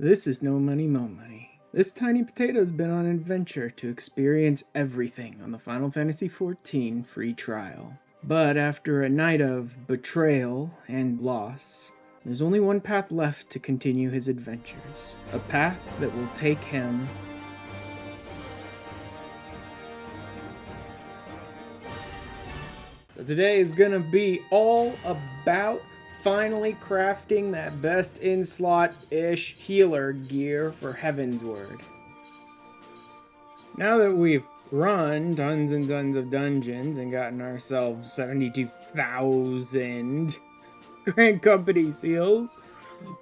This is No Money Mo Money. This tiny potato's been on an adventure to experience everything on the Final Fantasy XIV free trial. But after a night of betrayal and loss, there's only one path left to continue his adventures. A path that will take him So today is gonna be all about finally crafting that best in-slot-ish healer gear for Heavensward. Now that we've run tons and tons of dungeons and gotten ourselves 72,000 Grand Company seals,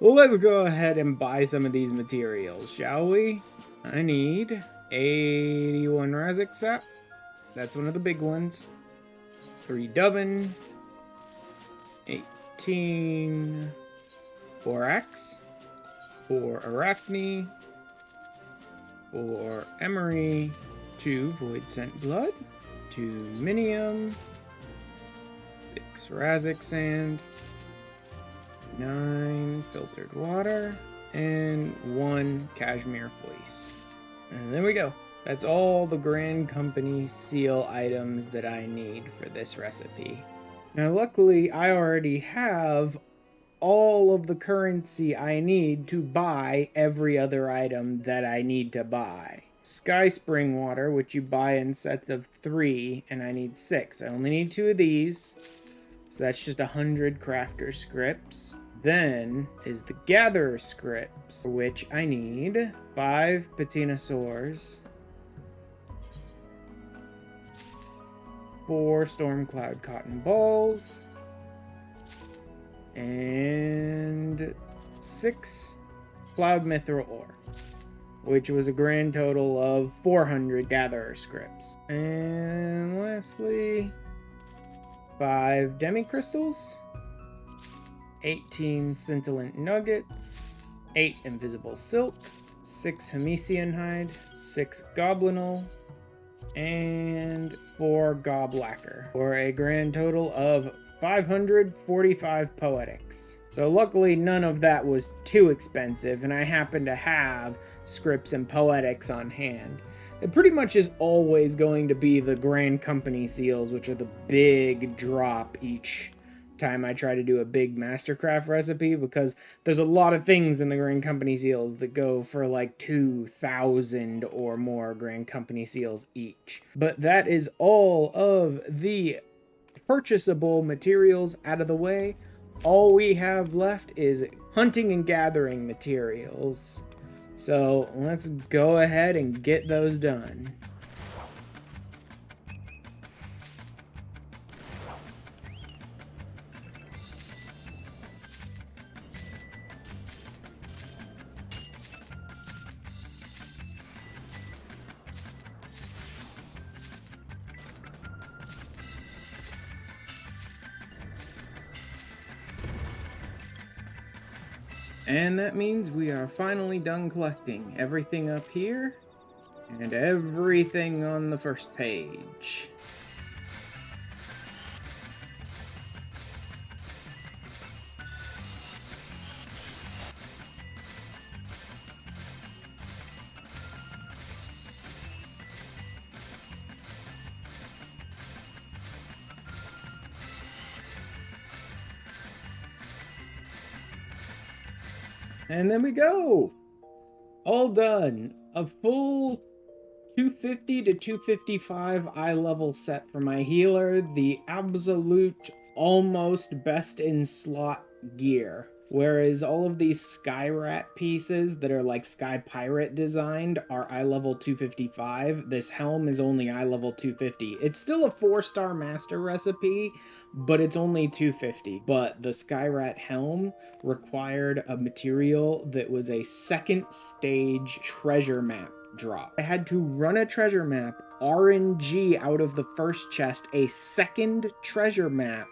well, let's go ahead and buy some of these materials, shall we? I need 81 Razak sap. That's one of the big ones. 3 Dubbin. 18 Borax, 4 Arachne, 4 Emery, 2 Void Scent Blood, 2 Minium, 6 Razak Sand, 9 Filtered Water, and 1 Cashmere Fleece. And there we go. That's all the Grand Company seal items that I need for this recipe. Now, luckily, I already have all of the currency I need to buy every other item that I need to buy. Sky Spring Water, which you buy in sets of 3, and I need 6. I only need 2 of these, so that's just 100 crafter scripts. Then is the Gatherer scripts, for which I need 5 Patinosaurs, 4 Stormcloud Cotton Balls, and 6 Cloud Mithril Ore, which was a grand total of 400 Gatherer scripts. And lastly, 5 Demi Crystals, 18 Scintillant Nuggets, 8 Invisible Silk, 6 Hemisian Hide, 6 Goblinol, and 4 Goblacquer, for a grand total of 545 Poetics. So luckily none of that was too expensive, and I happen to have scripts and Poetics on hand. It pretty much is always going to be the Grand Company seals, which are the big drop each time I try to do a big Mastercraft recipe, because there's a lot of things in the Grand Company seals that go for like 2,000 or more Grand Company seals each. But that is all of the purchasable materials out of the way. All we have left is hunting and gathering materials. So let's go ahead and get those done. And that means we are finally done collecting everything up here and everything on the first page. And then we go! All done. A full 250 to 255 eye level set for my healer. The absolute almost best in slot gear. Whereas all of these Skyrat pieces that are like Sky Pirate designed are eye level 255. This helm is only eye level 250. It's still a 4-star master recipe, but it's only 250. But the Skyrat helm required a material that was a second stage treasure map drop. I had to run a treasure map, RNG out of the first chest, a second treasure map,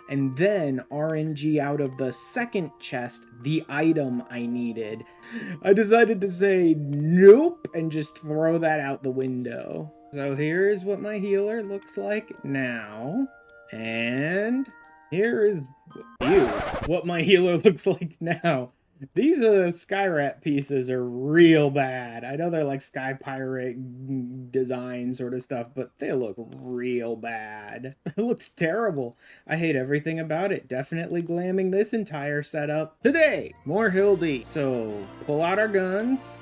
and then RNG out of the second chest the item I needed. I decided to say nope and just throw that out the window. So here's what my healer looks like now. And here is what my healer looks like now. These Skyrat pieces are real bad. I know they're like Sky Pirate design sort of stuff, but they look real bad. It looks terrible. I hate everything about it. Definitely glamming this entire setup. Today, more Hildy. So, pull out our guns,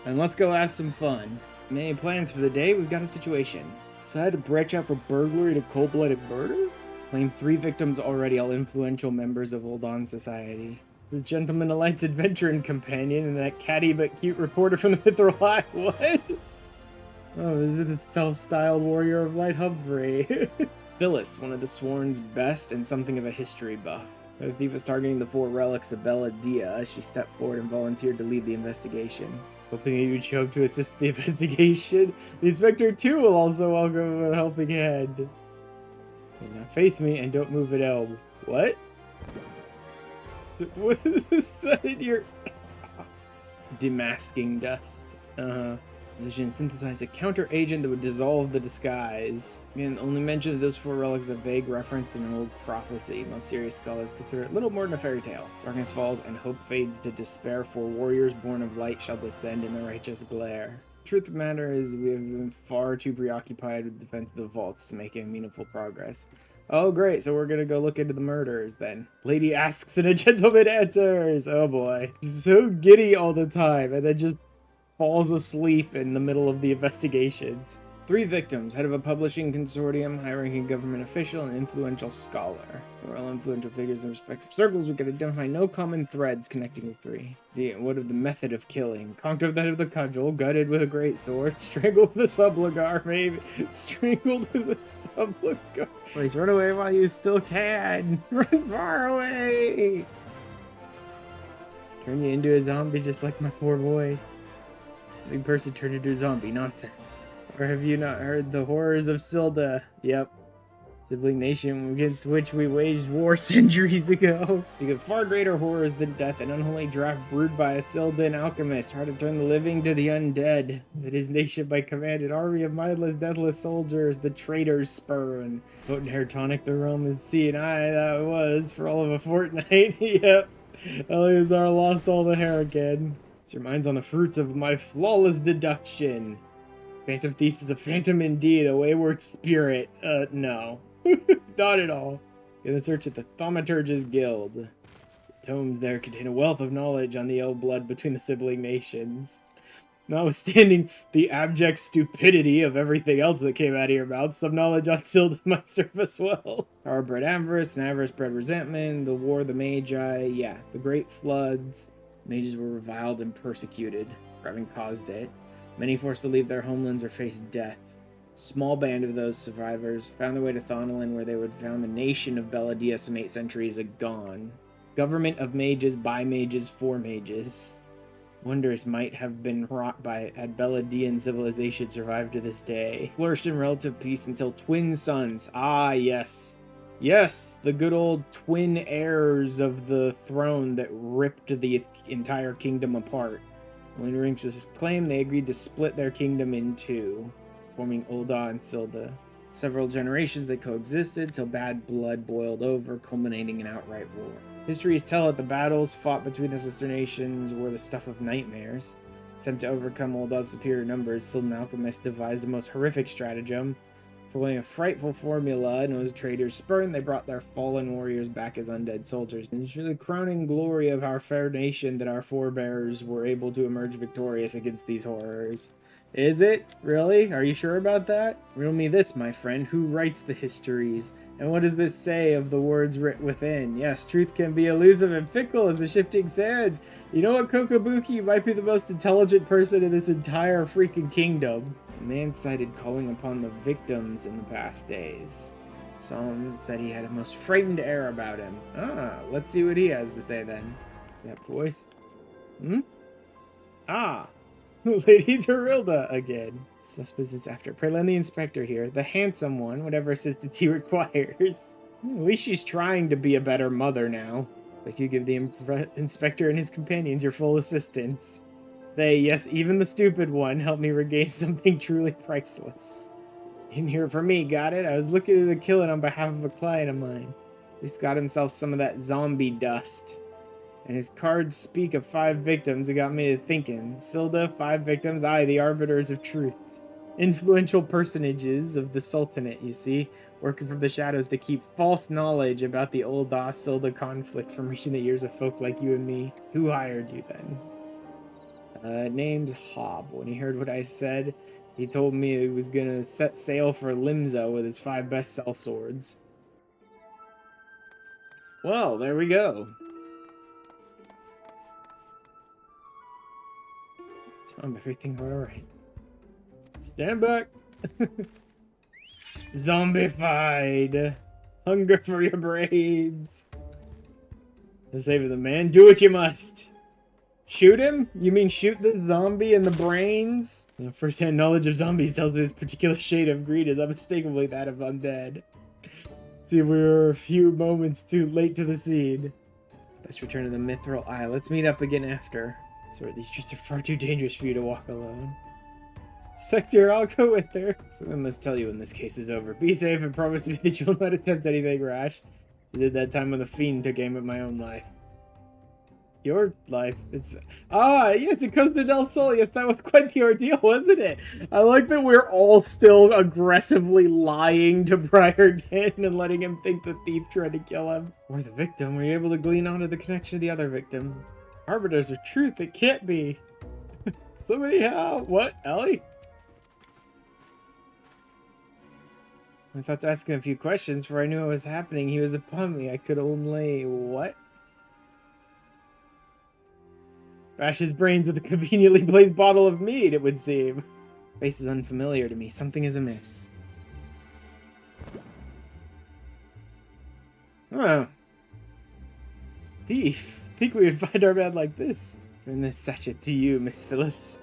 and let's go have some fun. Many plans for the day. We've got a situation. Decided to branch out from burglary to cold-blooded murder? Claim 3 victims already, all influential members of Ul'dah society. The gentleman, a light's adventure and companion, and that catty but cute reporter from the Mithril Eye. What? Oh, is it the self-styled warrior of light Humphrey? Phyllis, one of the Sworn's best and something of a history buff. The thief was targeting the 4 relics of Bella Dia as she stepped forward and volunteered to lead the investigation. Hoping that you'd show up to assist the investigation. The inspector, too, will also welcome a helping hand. Okay, now face me and don't move an elm. What? What is that in your... Demasking dust. Position synthesize a counter agent that would dissolve the disguise. Again, only mention of those 4 relics a vague reference in an old prophecy. Most serious scholars consider it little more than a fairy tale. Darkness falls and hope fades to despair, for warriors born of light shall descend in the righteous glare. The truth of the matter is we have been far too preoccupied with the defense of the vaults to make any meaningful progress. Oh, great. So we're going to go look into the murders then. Lady asks and a gentleman answers. Oh, boy. She's so giddy all the time and then just falls asleep in the middle of the investigations. 3 victims, head of a publishing consortium, high-ranking government official, and influential scholar. We're all influential figures in respective circles. We could identify no common threads connecting the 3. What of the method of killing? Conked off the head of the cudgel, gutted with a great sword, strangled with a subligar, maybe. Strangled with a subligar. Please run away while you still can. Run far away. Turn you into a zombie just like my poor boy. Big person turned into a zombie. Nonsense. Or have you not heard the horrors of Ul'dah? Yep. Sibling nation against which we waged war centuries ago. Speak of far greater horrors than death, an unholy draft brewed by a Ul'dah alchemist, tried to turn the living to the undead. That his nation by command an army of mindless, deathless soldiers, the traitors spurn. Potent hair tonic the realm is seeing I that was for all of a fortnight. Yep. Eleazar lost all the hair again. Your mind's on the fruits of my flawless deduction. Phantom Thief is a phantom indeed, a wayward spirit. No. Not at all. In the search at the Thaumaturge's Guild. The tomes there contain a wealth of knowledge on the ill blood between the sibling nations. Notwithstanding the abject stupidity of everything else that came out of your mouth, some knowledge on Ul'dah might serve us well. Power bred avarice, and avarice bred resentment, the war of the Magi, yeah, the great floods. Mages were reviled and persecuted for having caused it. Many forced to leave their homelands or face death. Small band of those survivors found their way to Thonolin, where they would found the nation of Bella Dia some 8 centuries agone. Government of mages, by mages, for mages. Wonders might have been wrought by had Bella Dian civilization survived to this day. Flourished in relative peace until twin sons. Ah, yes. Yes, the good old twin heirs of the throne that ripped the entire kingdom apart. When Rinx's claim, they agreed to split their kingdom in 2, forming Ul'dah and Ul'dah. Several generations they coexisted till bad blood boiled over, culminating in outright war. Histories tell that the battles fought between the sister nations were the stuff of nightmares. Attempt to overcome Ul'dah's superior numbers, Ul'dah alchemists devised the most horrific stratagem. Following a frightful formula known as Trader's Spurn, they brought their fallen warriors back as undead soldiers. And it's the crowning glory of our fair nation that our forebears were able to emerge victorious against these horrors. Is it? Really? Are you sure about that? Riddle me this, my friend. Who writes the histories? And what does this say of the words writ within? Yes, truth can be elusive and fickle as the shifting sands. You know what, Kokobuki might be the most intelligent person in this entire freaking kingdom. A man cited calling upon the victims in the past days. Some said he had a most frightened air about him. Ah, let's see what he has to say then. Is that voice? Ah, Lady Dorilda again. Suspicious after. Pray lend the inspector here, the handsome one, whatever assistance he requires. At least she's trying to be a better mother now. But you give the inspector and his companions your full assistance. They, yes, even the stupid one, helped me regain something truly priceless. In here for me, got it? I was looking at a killing on behalf of a client of mine. He's got himself some of that zombie dust. And his cards speak of 5 victims. It got me to thinking. Ul'dah, 5 victims, I, the arbiters of truth. Influential personages of the Sultanate, you see, working from the shadows to keep false knowledge about the Ul'dah-Ul'dah conflict from reaching the ears of folk like you and me. Who hired you then? Name's Hob. When he heard what I said, he told me he was gonna set sail for Limzo with his 5 best sellswords. Well, there we go. Everything went alright. Stand back. Zombified. Hunger for your brains. To save the man, do what you must. Shoot him? You mean shoot the zombie in the brains? First-hand knowledge of zombies tells me this particular shade of greed is unmistakably that of undead. See, we were a few moments too late to the scene. Best return to the Mithril Eye. Let's meet up again after. Sorry, these streets are far too dangerous for you to walk alone. Spectre, I'll go with her. Something I must tell you when this case is over. Be safe and promise me that you'll not attempt anything rash. I did that time when the fiend took aim at my own life. Your life? It's... Ah, yes, it comes to Del Sol. Yes, that was quite the ordeal, wasn't it? I like that we're all still aggressively lying to Briarden and letting him think the thief tried to kill him. Or the victim. Were you able to glean onto the connection to the other victims? Arbiters of truth, it can't be. Somebody help. What, Ellie? I thought to ask him a few questions, for I knew what was happening. He was upon me. I could only... What? Bash his brains with a conveniently placed bottle of mead, it would seem. Face is unfamiliar to me. Something is amiss. Oh. Thief. Think we would find our man like this. Bring this sachet to you, Miss Phyllis.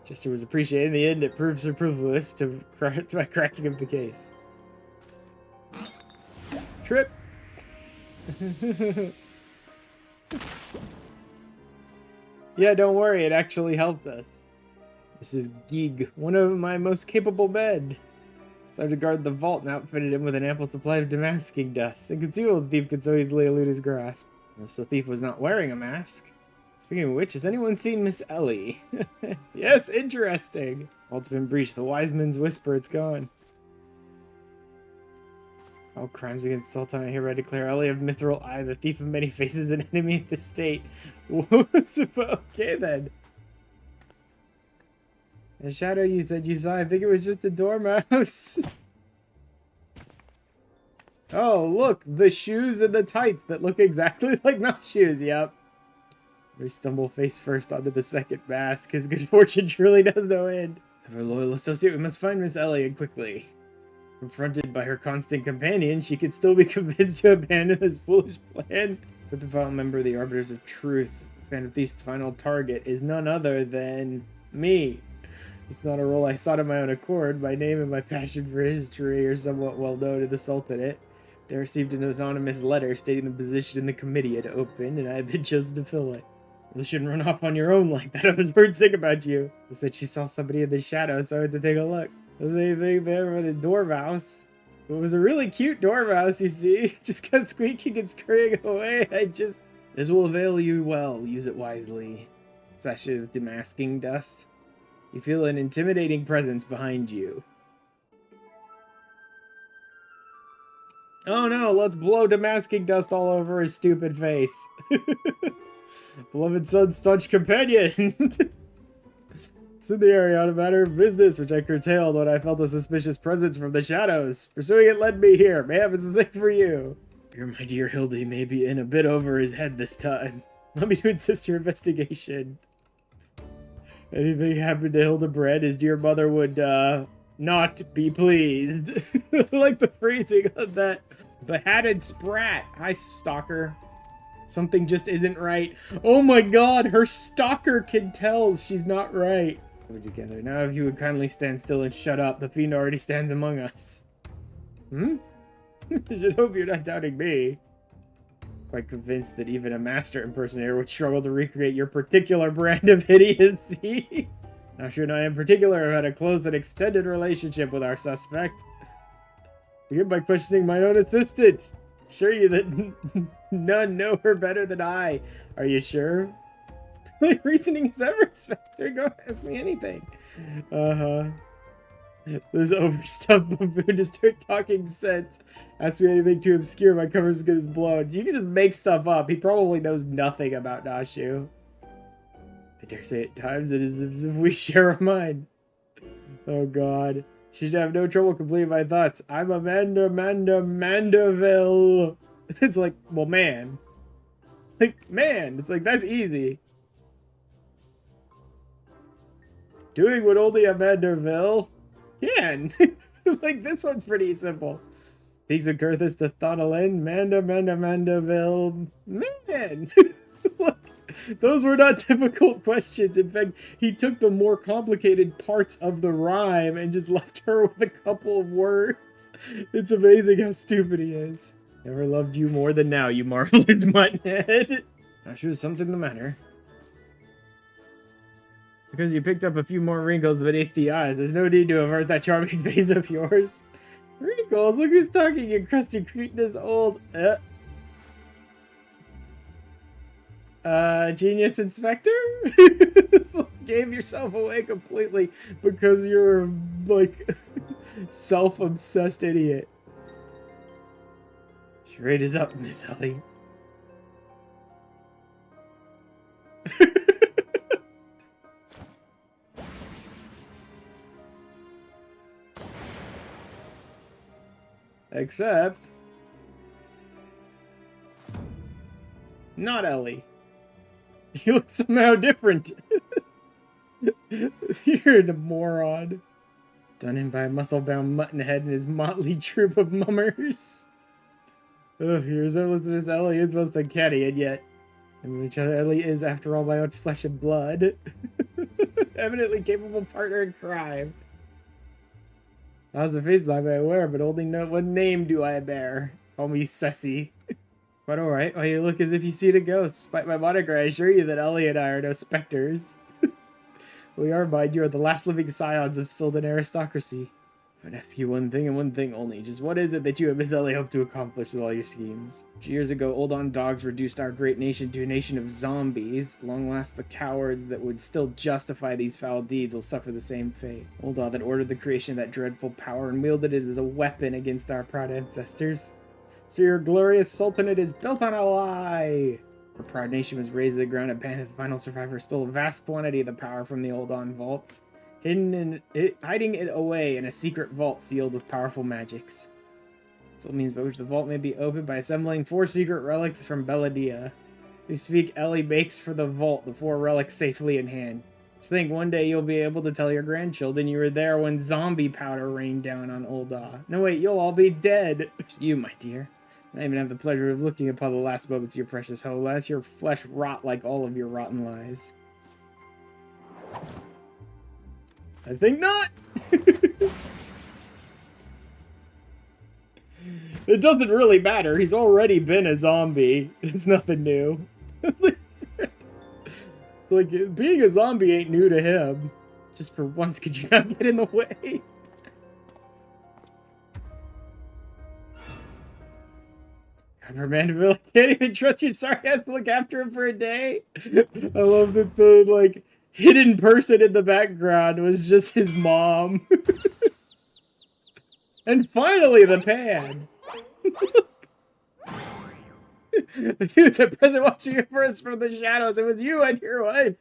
Jester was appreciated. In the end, it proved superfluous to my cracking of the case. Trip. Yeah, don't worry. It actually helped us. This is Gig, one of my most capable men. So I had to guard the vault and outfitted him with an ample supply of demasking dust. Inconceivable the thief could so easily elude his grasp. If the thief was not wearing a mask. Speaking of which, has anyone seen Miss Ellie? Yes, interesting. Vault's been breached. The wise men's whisper it's gone. All crimes against Sultan, I hereby declare Ellie of Mithril Eye, the thief of many faces, an enemy of the state. Okay then. The shadow you said you saw, I think it was just a dormouse. Oh, look, the shoes and the tights that look exactly like not shoes, yep. We stumble face first onto the second mask. His good fortune truly does no end. Ever loyal associate, we must find Miss Ellie and quickly. Confronted by her constant companion, she could still be convinced to abandon this foolish plan. But the vile member of the Arbiters of Truth, Phantom Thief's final target, is none other than me. It's not a role I sought of my own accord. My name and my passion for history are somewhat well known to the Sultanate. I received an anonymous letter stating the position in the committee had opened, and I had been chosen to fill it. You shouldn't run off on your own like that. I was heard sick about you. She said she saw somebody in the shadows, so I had to take a look. Was anything there but a dormouse? It was a really cute dormouse, you see. Just kept squeaking and scurrying away. This will avail you well. Use it wisely. Sachet of demasking dust. You feel an intimidating presence behind you. Oh no, let's blow demasking dust all over his stupid face. Beloved son's staunch companion. It's in the area on a matter of business, which I curtailed when I felt a suspicious presence from the shadows. Pursuing it led me here. Mayhap it's the same for you. Your my dear Hildy may be in a bit over his head this time. Let me to insist your investigation. Anything happened to Hildibrand, his dear mother would, not be pleased. I like the phrasing on that. Behatted sprat. Hi, stalker. Something just isn't right. Oh my god, her stalker can tell she's not right. We're together. Now if you would kindly stand still and shut up, the fiend already stands among us. I should hope you're not doubting me. Quite convinced that even a master impersonator would struggle to recreate your particular brand of idiocy. Now Ashran and I in particular have had a close and extended relationship with our suspect. Begin by questioning my own assistant. assure you that none know her better than I. Are you sure? My reasoning is ever, Spectre. Go ask me anything. This overstuffed buffoon to start talking sense. Ask me anything too obscure, my cover's as good as blown. You can just make stuff up. He probably knows nothing about Nashu. I dare say at times it is as if we share a mind. Oh god. She should have no trouble completing my thoughts. I'm Mandaville. It's like, well, man. Like, man. It's like, that's easy. Doing what only a Mandaville can. Like, this one's pretty simple. Peaks of Kurthus to Thonalin. Mandaville. Man. Look. Those were not difficult questions. In fact, he took the more complicated parts of the rhyme and just left her with a couple of words. It's amazing how stupid he is. Never loved you more than now, you marvelous muttonhead. Not sure there's something the matter. Because you picked up a few more wrinkles beneath the eyes, there's no need to avert that charming face of yours. Wrinkles? Look who's talking, you crusty cretin is old. Genius Inspector? Gave yourself away completely because you're, like, self-obsessed idiot. Charade is up, Miss Ellie. Except... not Ellie. You look somehow different. You're a moron. Done in by a muscle-bound muttonhead and his motley troop of mummers. Ugh, your resemblance to Miss Ellie is most uncanny, and yet... I mean, each other Ellie is, after all, my own flesh and blood. Eminently capable partner in crime. Lots of faces I may wear, but only know one name do I bear. Call me Ceci. Quite alright. Why you look as if you see a ghost. Despite my moniker, I assure you that Ellie and I are no specters. We are, mind you, are the last living scions of Sylvan aristocracy. I would ask you one thing and one thing only. Just what is it that you and Miss Ellie hope to accomplish with all your schemes? 2 years ago, Ul'dah dogs reduced our great nation to a nation of zombies. Long last, the cowards that would still justify these foul deeds will suffer the same fate. Ul'dah that ordered the creation of that dreadful power and wielded it as a weapon against our proud ancestors. So your glorious sultanate is built on a lie! Our proud nation was razed to the ground and Banith, the final survivor, stole a vast quantity of the power from the Ul'dah vaults, hiding it away in a secret vault sealed with powerful magics. So it means by which the vault may be opened by assembling 4 secret relics from Belladia. We speak, Ellie makes for the vault, the 4 relics safely in hand. Just think, one day you'll be able to tell your grandchildren you were there when zombie powder rained down on Ul'dah. No wait, you'll all be dead. You, my dear. I even have the pleasure of looking upon the last moments of your precious hoe. Let your flesh rot like all of your rotten lies. I think not! It doesn't really matter. He's already been a zombie. It's nothing new. It's like, being a zombie ain't new to him. Just for once, could you not get in the way? Mandeville, I can't even trust you. Sorry, I have to look after him for a day. I love that the, like, hidden person in the background was just his mom. And finally, the pan. Dude, the present watching you first from the shadows. It was you and your wife.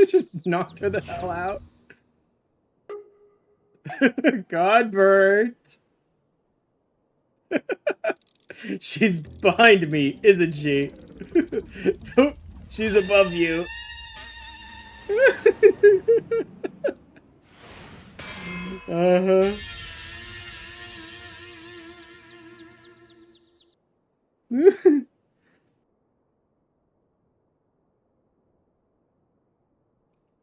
Just knocked her the hell out. Godbert. She's behind me, isn't she? Nope, she's above you. Uh-huh.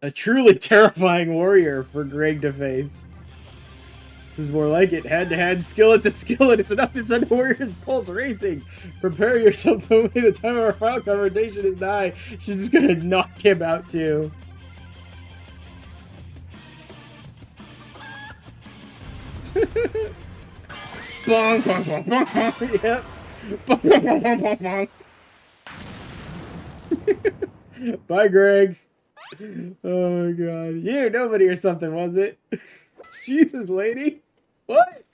A truly terrifying warrior for Greg to face. This is more like it. Hand-to-hand, skillet to skillet. It's enough to send a warrior's pulse racing. Prepare yourself to wait. The time of our final confrontation is nigh. She's just gonna knock him out too. Bong, bong, bong, bong, bong. Yep. Bong, bong, bong, bong, bong, bong. Bye, Greg. Oh my god. You, nobody or something, was it? Jesus, lady. What?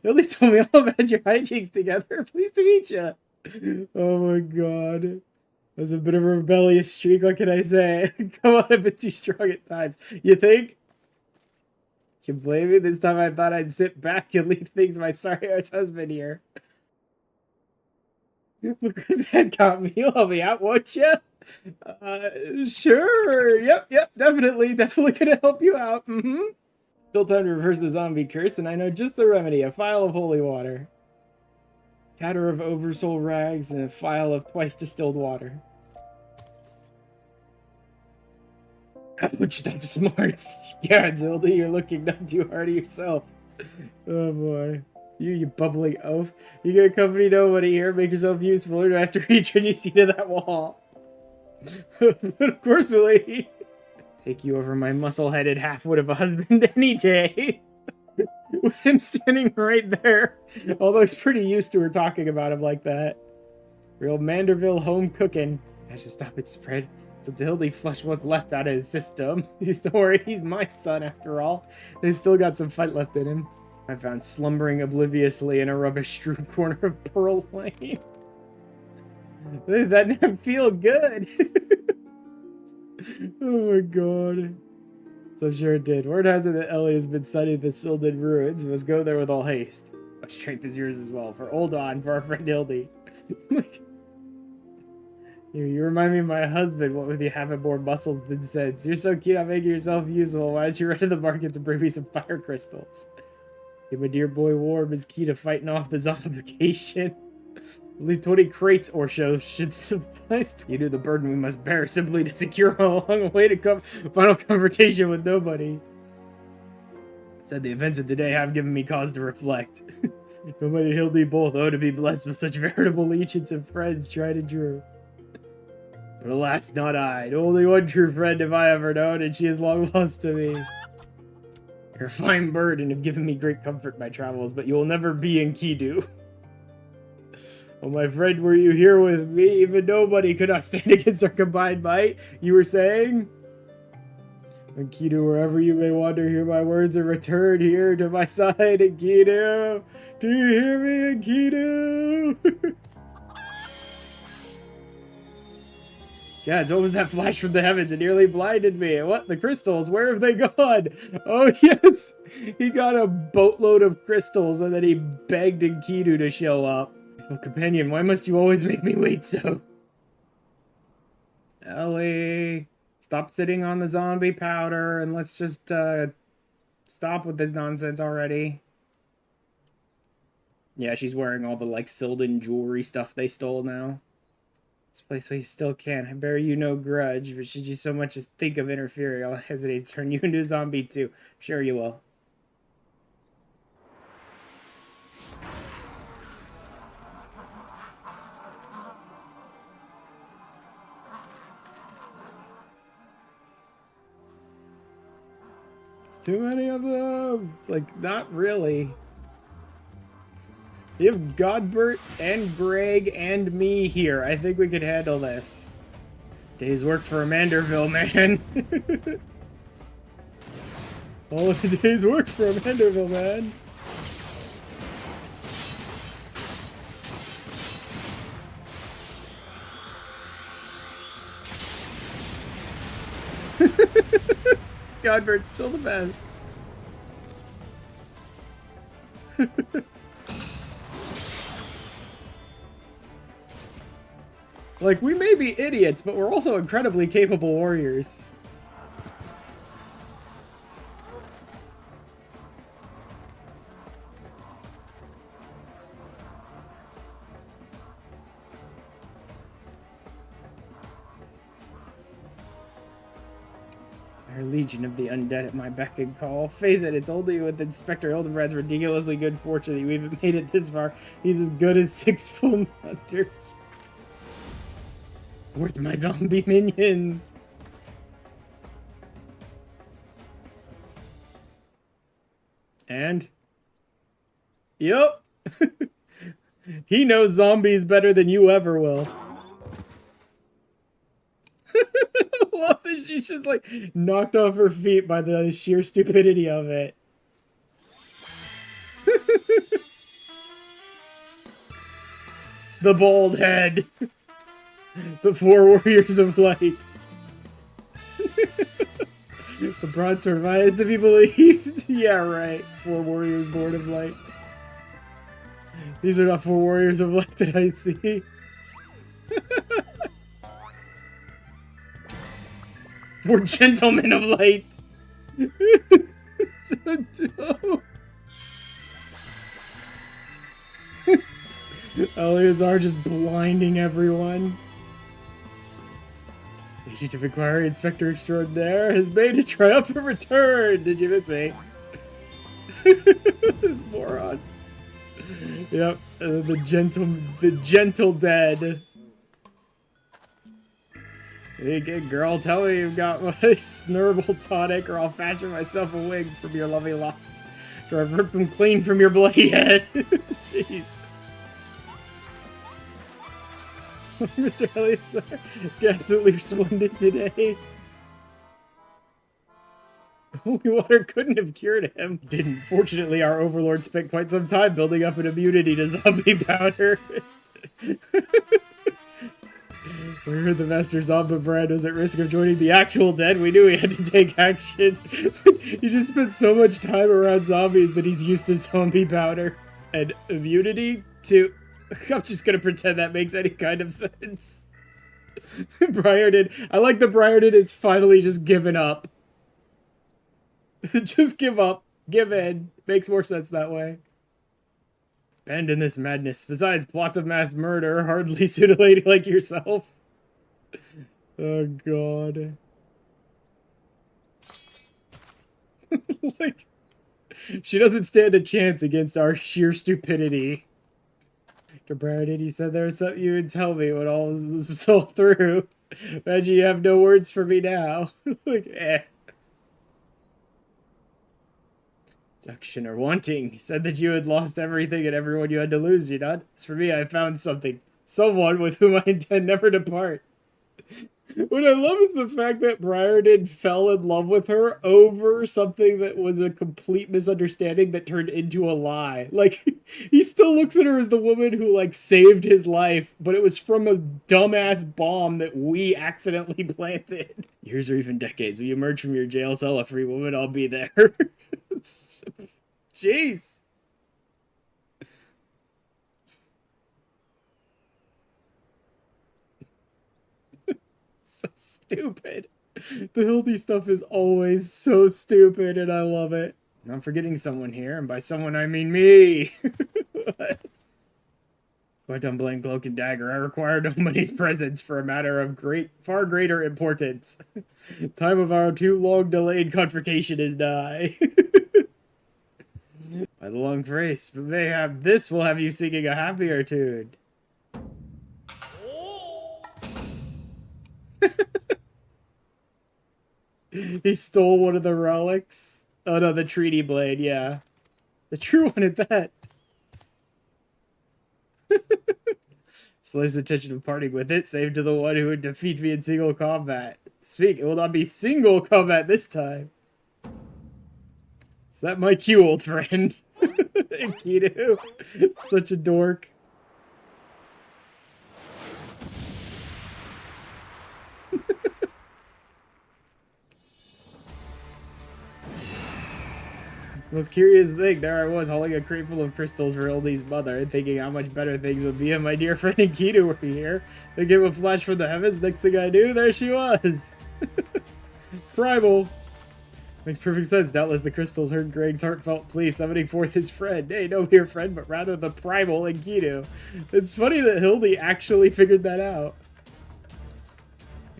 At least told me all about your hijinks together. Pleased to meet you. Oh my god. That was a bit of a rebellious streak, what can I say? Come on, a bit too strong at times. You think? You blame me? This time I thought I'd sit back and leave things my sorry ass husband here. Look what that got me. You'll help me out, won't you? Sure. Yep, definitely gonna help you out. Still time to reverse the zombie curse, and I know just the remedy, a phial of holy water. Tatter of oversoul rags, and a phial of twice distilled water. Ouch, that's smart. Yeah, Hildy, you're looking not too hard on yourself. Oh boy. You bubbling oaf. You gonna accompany nobody here, make yourself useful, or do I have to reintroduce you to that wall? But of course, milady. Take you over my muscle-headed half-wit of a husband any day. With him standing right there. Although he's pretty used to her talking about him like that. Real Manderville home cooking. I should stop it, spread. It's up to Hildy flush what's left out of his system. Don't worry, he's my son after all. He's still got some fight left in him. I found slumbering obliviously in a rubbish-strewn corner of Pearl Lane. That didn't feel good. Oh my god. So sure it did. Word has it that Ellie has been studying the Sildid ruins. We must go there with all haste. My strength is yours as well. For Ul'dah and for our friend Hildy. You remind me of my husband. What with you having more muscles than sense? You're so keen on making yourself useful. Why don't you run to the markets and bring me some fire crystals? Keep my dear boy warm is key to fighting off the zombification. Only 20 crates or so should suffice. You do the burden we must bear simply to secure a long way to final confrontation with nobody. Said the events of today have given me cause to reflect. Nobody and Hildy both owe to be blessed with such veritable legions of friends tried and true. But alas, not I. Only one true friend have I ever known, and she is long lost to me. You're a fine bird and have given me great comfort in my travels, but you will never be in Kidu. Oh, my friend, were you here with me? Even nobody could not stand against our combined might. You were saying? Enkidu, wherever you may wander, hear my words and return here to my side, Enkidu. Do you hear me, Enkidu? Gods, what was that flash from the heavens? It nearly blinded me. What? The crystals? Where have they gone? Oh, yes. He got a boatload of crystals, and then he begged Enkidu to show up. Oh, companion, why must you always make me wait so? Ellie, stop sitting on the zombie powder, and let's just, stop with this nonsense already. Yeah, she's wearing all the, like, Sildon jewelry stuff they stole now. This place we still can. I bear you no grudge, but should you so much as think of interfering, I'll hesitate to turn you into a zombie too. Sure you will. It's too many of them. It's like, not really. You have Godbert and Greg and me here. I think we could handle this. Day's work for a Manderville, man. All of the day's work for a Manderville, man. Godbert's still the best. Like, we may be idiots, but we're also incredibly capable warriors. Our legion of the undead at my beck and call. Face it, it's only with Inspector Hildibrand's ridiculously good fortune that we've made it this far. He's as good as 6 full hunters. Worth my zombie minions. And? Yup. He knows zombies better than you ever will. I love that she's just like knocked off her feet by the sheer stupidity of it. The bald head. The 4 warriors of light. The broadsword of eyes to be believed. Yeah, right. 4 warriors born of light. These are not 4 warriors of light that I see. 4 gentlemen of light. So dope. Eleazar just blinding everyone. Agent of Enquiry, Inspector Extraordinaire, has made a triumphant return. Did you miss me? This moron. Yep, the gentle dead. Hey, good girl, tell me you've got my snurble tonic, or I'll fashion myself a wig from your lovely locks. Or I've ripped them clean from your bloody head. Jeez. Mr. Elliot, absolutely splendid today. Holy water couldn't have cured him. Didn't. Fortunately, our overlord spent quite some time building up an immunity to zombie powder. We heard the Master Zombibrand was at risk of joining the actual dead. We knew he had to take action. He just spent so much time around zombies that he's used to zombie powder. And immunity to... I'm just gonna pretend that makes any kind of sense. Briarden. I like that Briarden is finally just given up. Just give up. Give in. Makes more sense that way. Abandon this madness. Besides, plots of mass murder hardly suit a lady like yourself. Oh, God. Like, she doesn't stand a chance against our sheer stupidity. Dr. Briarden, you said there was something you would tell me when all this was all through. Imagine you have no words for me now. Like, eh. Abduction or wanting. He said that you had lost everything and everyone you had to lose, you not? As for me, I found something. Someone with whom I intend never to part. What I love is the fact that Briarden fell in love with her over something that was a complete misunderstanding that turned into a lie. Like, he still looks at her as the woman who, like, saved his life, but it was from a dumbass bomb that we accidentally planted. Years or even decades, when you emerge from your jail cell a free woman, I'll be there. Jeez. So stupid. The Hildy stuff is always so stupid, and I love it. I'm forgetting someone here, and by someone I mean me. What? Quite unblamed cloak and dagger. I require nobody's presence for a matter of far greater importance. Time of our too long delayed confrontation is nigh. By the long phrase, but mayhap this will have you singing a happier tune. He stole one of the relics. Oh no, the treaty blade, yeah. The true one at that. Slays the intention of parting with it, save to the one who would defeat me in single combat. Speak, it will not be single combat this time. Is that my cue, old friend? Enquiry. Such a dork. Most curious thing, there I was holding a crate full of crystals for Hildy's mother and thinking how much better things would be if my dear friend Enquiry were here. They gave a flash from the heavens, next thing I knew, there she was! Primal! Makes perfect sense, doubtless the crystals heard Greg's heartfelt plea, summoning forth his friend. Hey, no mere friend, but rather the primal Enquiry. It's funny that Hildy actually figured that out.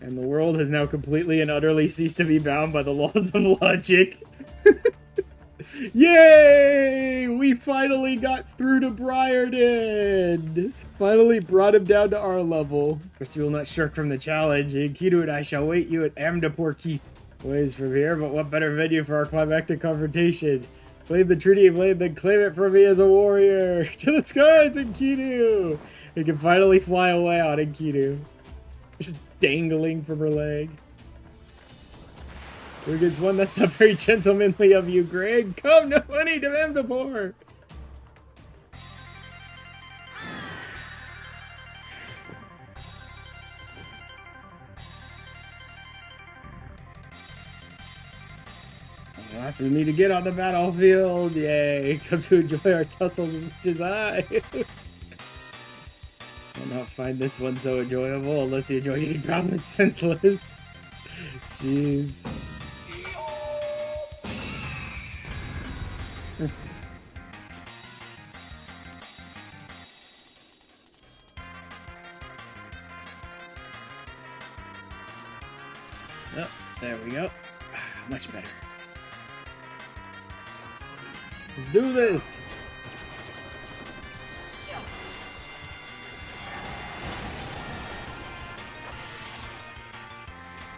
And the world has now completely and utterly ceased to be bound by the laws of logic. Yay! We finally got through to Briarden! Finally brought him down to our level. Of course, you will not shirk from the challenge. Enquiry and I shall wait you at Amdapor Keep. Ways from here, but what better venue for our climactic confrontation? Claim the Treaty of Blade, then claim it from me as a warrior. To the skies, Enquiry! You can finally fly away on Enquiry. Just dangling from her leg. Who gets one? That's not very gentlemanly of you, Greg. Come, no money, demand the poor. Last we need to get on the battlefield. Yay. Come to enjoy our tussle, which is I. I'll not find this one so enjoyable unless you enjoy getting goblins senseless. Jeez. Oh, there we go. Much better. Let's do this!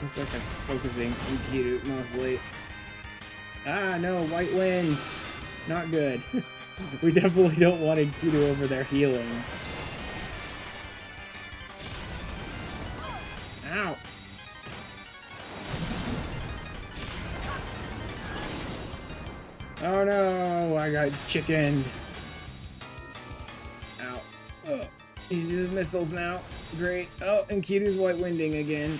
Looks like I'm focusing Enquiry mostly. Ah, no, white wind! Not good. We definitely don't want Enquiry over there healing. Ow! Oh no, I got chickened. Ow. Oh, he's using missiles now. Great. Oh, and Enquiry's white winding again.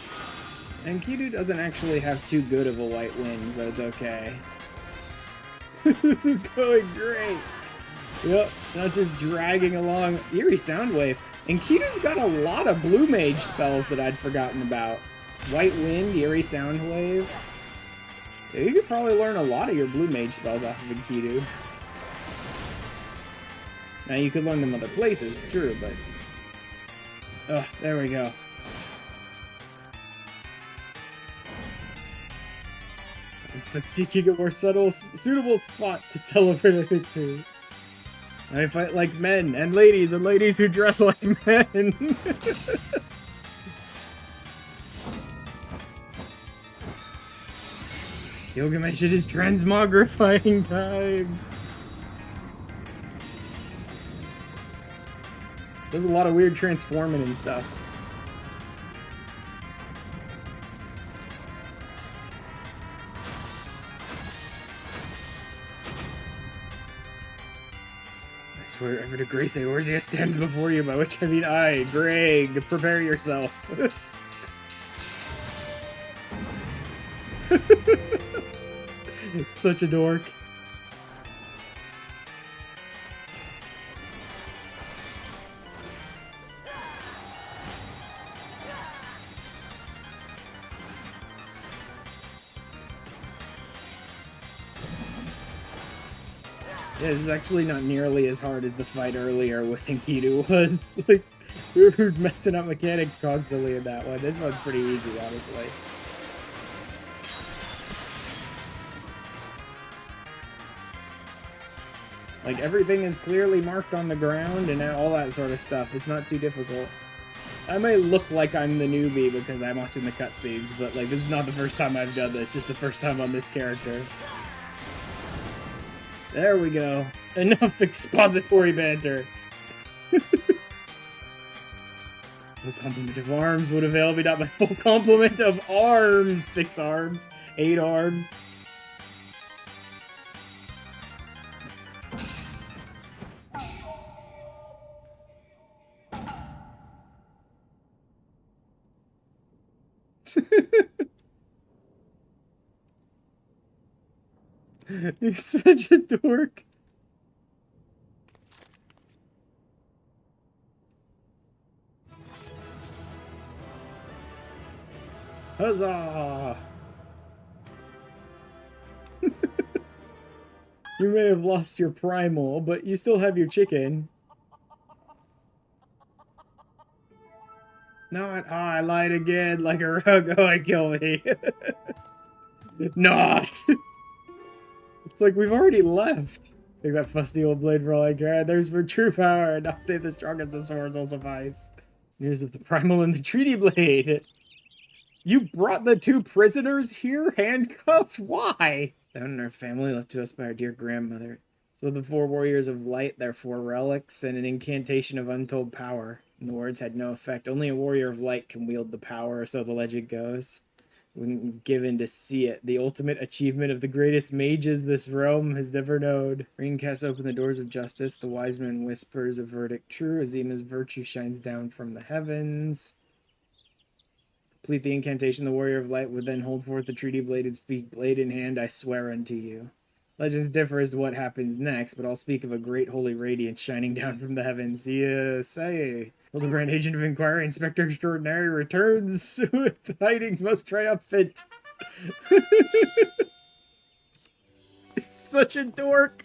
And Enquiry doesn't actually have too good of a white wind, so it's okay. This is going great. Yep, not just dragging along. Eerie Soundwave. And Enquiry's got a lot of blue mage spells that I'd forgotten about. White Wind, Eerie Soundwave. Yeah, you could probably learn a lot of your blue mage spells off of Enquiry. Now you could learn them other places, true, but... Oh, there we go. But seeking a more suitable spot to celebrate a victory. I fight like men, and ladies who dress like men. Gilgamesh, it is transmogrifying time. Does a lot of weird transforming and stuff. I swear ever to grace Eorzea stands before you, by which I mean I, Greg, prepare yourself. Such a dork. Yeah, this is actually not nearly as hard as the fight earlier with Enquiry was. Like, we were messing up mechanics constantly in that one. This one's pretty easy, honestly. Like, everything is clearly marked on the ground and all that sort of stuff. It's not too difficult. I may look like I'm the newbie because I'm watching the cutscenes, but, like, this is not the first time I've done this. Just the first time on this character. There we go. Enough expository banter. Full complement of arms would avail me, not my full complement of arms. 6 arms. 8 arms. He's such a dork. Huzzah! You may have lost your primal, but you still have your chicken. Not. Oh, I lied again like a rug. Oh, I kill me. Not! It's like we've already left. Take that fusty old blade for all I care. There's for true power, and not save the strongest of swords will suffice. News of the primal and the treaty blade. You brought the 2 prisoners here handcuffed? Why? Down in our family, left to us by our dear grandmother. So the 4 warriors of light, their 4 relics, and an incantation of untold power. And the words had no effect. Only a warrior of light can wield the power, so the legend goes. When given to see it, the ultimate achievement of the greatest mages this realm has ever known. Ring casts open the doors of justice. The wise man whispers a verdict true. Azima's virtue shines down from the heavens. Complete the incantation, the warrior of light would then hold forth the treaty blade and speak, blade in hand, I swear unto you. Legends differ as to what happens next, but I'll speak of a great holy radiance shining down from the heavens. Yes, hey. Hildibrand, agent of Enquiry, Inspector Extraordinary, returns with tidings most triumphant. Such a dork.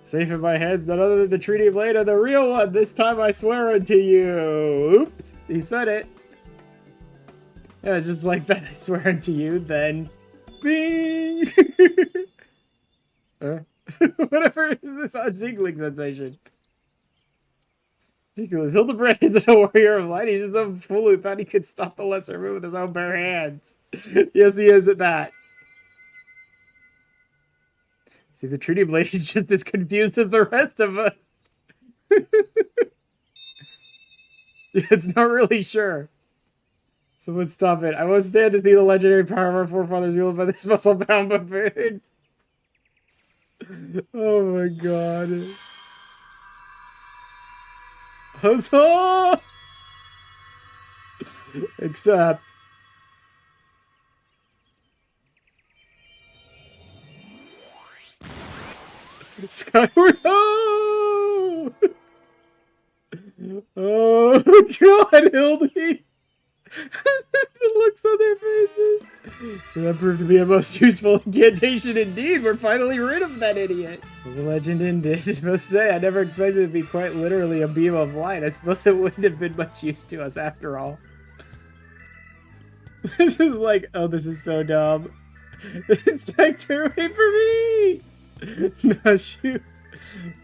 Safe in my hands, none other than the Treaty of Blade, the real one. This time I swear unto you. Oops, he said it. Yeah, just like that, I swear unto you, then... Bing! Whatever is this unsettling sensation? Ridiculous. Hildibrand is a warrior of light. He's just a fool who thought he could stop the lesser moon with his own bare hands. Yes, he is at that. See, the Treaty Blade is just as confused as the rest of us. It's not really sure. Someone stop it. I won't stand to see the legendary power of our forefathers ruled by this muscle-bound buffoon. Oh my god. Huzzah! Except... Skyward ho! Oh god, Hildy! The looks on their faces. So that proved to be a most useful incantation indeed. We're finally rid of that idiot. So the legend ended. I must say, I never expected it to be quite literally a beam of light. I suppose it wouldn't have been much use to us after all. It's just like, oh, this is so dumb. Inspector, wait for me! No, shoot.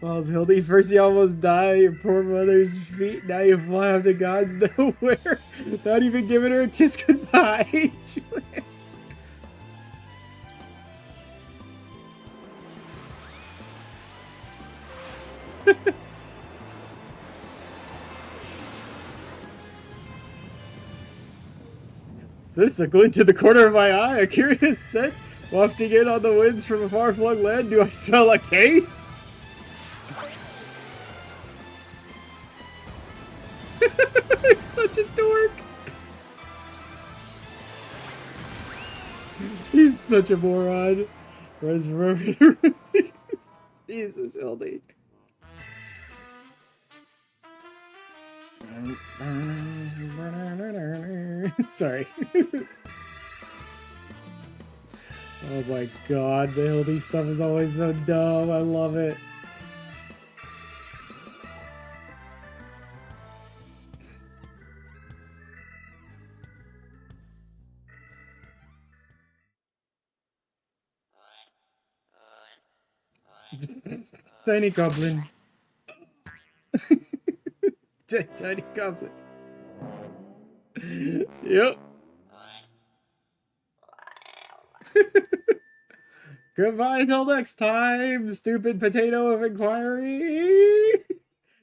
Well, Hildy, first you almost die at your poor mother's feet, now you fly off to God's nowhere, not even giving her a kiss goodbye. Is this a glint to the corner of my eye? A curious scent wafting in on the winds from a far-flung land? Do I smell a case? He's such a dork. He's such a moron. Runs forever. Jesus, Hildy. Sorry. Oh my god, the Hildy stuff is always so dumb. I love it. Tiny goblin. Tiny goblin. Yep. Goodbye till next time, stupid potato of Enquiry.